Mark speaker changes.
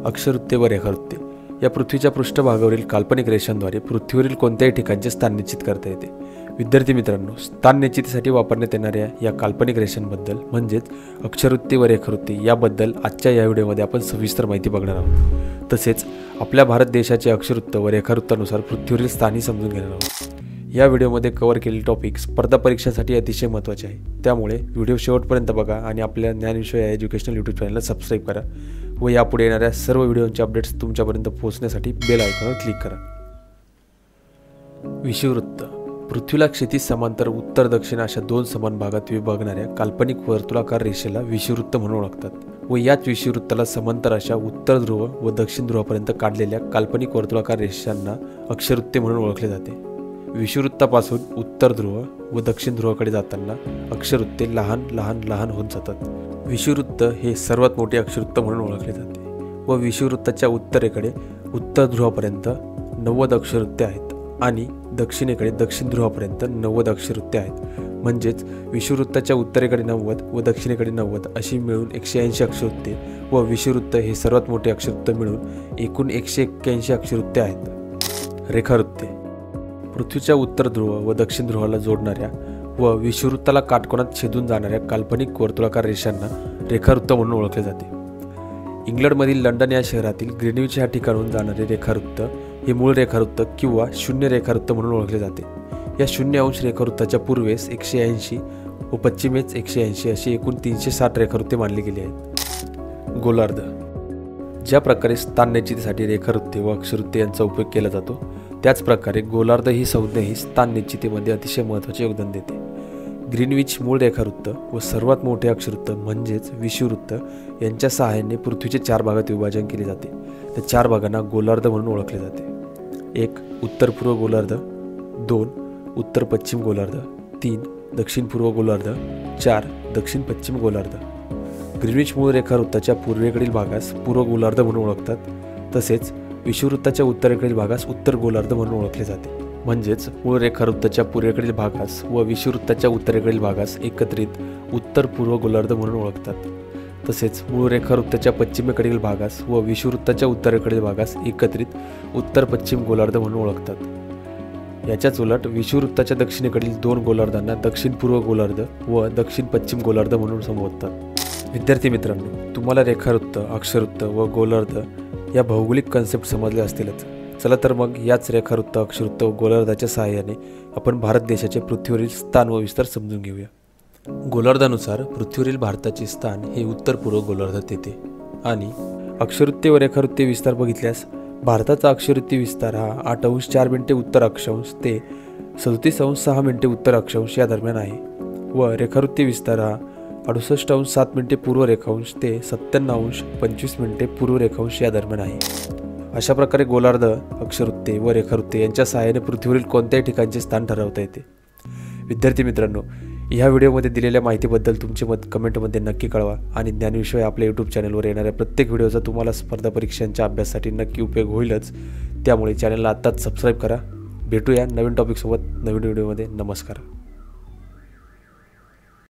Speaker 1: अक्षरवृत्ते व रेखावृत्ते या पृथ्वीच्या पृष्ठभागावरील काल्पनिक रेषांद्वारे पृथ्वीवरील कोणत्याही ठिकाणचे स्थान निश्चित करता येते। विद्यार्थी मित्रांनो, स्थान निश्चितीसाठी वापरण्यात येणाऱ्या या काल्पनिक रेषांबद्दल म्हणजेच अक्षरवृत्ते व रेखावृत्ते याबद्दल आजच्या या व्हिडिओमध्ये आपण सविस्तर माहिती बघणार आहोत। तसेच आपल्या भारत देशाचे अक्षरवृत्त व रेखावृत्तानुसार पृथ्वीवरील स्थानही समजून घेणार आहोत। या व्हिडिओमध्ये कव्हर केलेले टॉपिक स्पर्धा परीक्षांसाठी अतिशय महत्त्वाचे आहे, त्यामुळे व्हिडिओ शेवटपर्यंत बघा आणि आपल्या ज्ञानविषय या एज्युकेशनल यूट्यूब चॅनलला सबस्क्राईब करा व यापुढे येणाऱ्या सर्व व्हिडिओंचे अपडेट्स तुमच्यापर्यंत पोहोचण्यासाठी बेल आयकॉनवर क्लिक करा। विषुववृत्त पृथ्वीला क्षैतिज समांतर उत्तर दक्षिण अशा दोन समान भागात विभागणाऱ्या काल्पनिक वर्तुळाकार रेषेला विषुववृत्त म्हणून ओळखतात व याच विषुववृत्ताला समांतर अशा उत्तर ध्रुव व दक्षिण ध्रुवापर्यंत काढलेल्या काल्पनिक वर्तुळाकार रेषांना अक्षरवृत्ते म्हणून ओळखले जाते। विषुववृत्तापासून उत्तर ध्रुव व दक्षिण ध्रुवाकडे जाताना अक्षरवृत्ते लहान लहान लहान होत जातात। विषुववृत्त हे सर्वात मोठे अक्षरवृत्त म्हणून ओळखले जाते व विषुववृत्ताच्या उत्तरेकडे उत्तर ध्रुवापर्यंत 90 अक्षरवृत्ते आहेत आणि दक्षिणेकडे दक्षिण ध्रुवापर्यंत 90 अक्षरवृत्ते आहेत। म्हणजेच विषुववृत्ताच्या उत्तरेकडे 90 व दक्षिणेकडे 90 अशी मिळून 180 अक्षरवृत्ते व विषुववृत्त हे सर्वात मोठे अक्षरवृत्त मिळून एकूण 181 अक्षरवृत्ते आहेत। रेखावृत्ते पृथ्वीच्या उत्तर ध्रुव व दक्षिण ध्रुवाला जोडणाऱ्या व विषुववृत्ताला काटकोनात छेदून जाणाऱ्या काल्पनिक वर्तुळाकार रेषांना रेखावृत्त म्हणून ओळखले जाते। इंग्लंडमधील लंडन या शहरातील ग्रीनविच या ठिकाणाहून जाणारे रेखावृत्त हे मूळ रेखावृत्त किंवा शून्य रेखावृत्त म्हणून ओळखले जाते। या शून्य अंश रेखावृत्ताच्या पूर्वेस 180 व पश्चिमेस 180 अशी एकूण 360 रेखावृत्ते मानली गेली आहेत। गोलार्ध ज्या प्रकारे स्थान निश्चितीसाठी रेखावृत्ते व अक्षरवृत्ते यांचा उपयोग केला जातो, त्याच प्रकारे गोलार्ध ही संज्ञा ही स्थान निश्चितीमध्ये अतिशय महत्त्वाचे योगदान देते। ग्रीनविच मूळ रेखावृत्त व सर्वात मोठे अक्षरवृत्त म्हणजेच विषुववृत्त यांच्या सहाय्याने पृथ्वीचे 4 भागात विभाजन केले जाते। त्या 4 भागांना गोलार्ध म्हणून ओळखले जाते। 1 उत्तर पूर्व गोलार्ध, 2 उत्तर पश्चिम गोलार्ध, 3 दक्षिण पूर्व गोलार्ध, 4 दक्षिण पश्चिम गोलार्ध। ग्रीनविच मूळ रेखावृत्ताच्या पूर्वेकडील भागास पूर्व गोलार्ध म्हणून ओळखतात, तसेच विषुववृत्ताच्या उत्तरेकडील भागास उत्तर गोलार्ध म्हणून ओळखले जाते। म्हणजेच मूळ रेखावृत्ताच्या पूर्वेकडील भागास व विषुववृत्ताच्या उत्तरेकडील भागास एकत्रित उत्तर पूर्व गोलार्ध म्हणून ओळखतात। तसेच मूळ रेखावृत्ताच्या पश्चिमेकडील भागास व विषुववृत्ताच्या उत्तरेकडील भागास एकत्रित उत्तर पश्चिम गोलार्ध म्हणून ओळखतात। याच्याच उलट विषुववृत्ताच्या दक्षिणेकडील 2 गोलार्धांना दक्षिण पूर्व गोलार्ध व दक्षिण पश्चिम गोलार्ध म्हणून संबोधतात। विद्यार्थी मित्रांनो, तुम्हाला रेखावृत्त, अक्षरवृत्त व गोलार्ध या भौगोलिक कन्सेप्ट समजले असतीलच। चला तर मग याच रेखावृत्त, अक्षरवृत्त व गोलार्धाच्या सहाय्याने आपण भारत देशाचे पृथ्वीवरील स्थान व विस्तार समजून घेऊया। गोलार्धानुसार पृथ्वीवरील भारताचे स्थान हे उत्तर पूर्व गोलार्धात येते आणि अक्षरवृत्ते व रेखावृत्ते विस्तार बघितल्यास भारताचा अक्षरवृत्ती विस्तार हा 8 अंश 4 मिनिटे उत्तर अक्षांश ते 37 अंश 6 मिनिटे उत्तर अक्षांश या दरम्यान आहे व रेखावृत्ती विस्तार हा 68 अंश 7 मिनिटे पूर्व रेखांश ते 97 अंश 25 मिनिटे पूर्व रेखांश या दरम्यान आहे। अशा प्रकारे गोलार्ध, अक्षरवृत्ते व रेखावृत्ते यांच्या सहाय्याने पृथ्वीवरील कोणत्याही ठिकाणचे स्थान ठरवता येते। विद्यार्थी मित्रांनो, ह्या व्हिडिओमध्ये दिलेल्या माहितीबद्दल तुमचे मत कमेंटमध्ये नक्की कळवा आणि ज्ञानविषय आपल्या यूट्यूब चॅनलवर येणाऱ्या प्रत्येक व्हिडिओचा तुम्हाला स्पर्धा परीक्षांच्या अभ्यासासाठी नक्की उपयोग होईलच, त्यामुळे चॅनलला आत्ताच सबस्क्राईब करा। भेटूया नवीन टॉपिकसोबत नवीन व्हिडिओमध्ये। नमस्कार।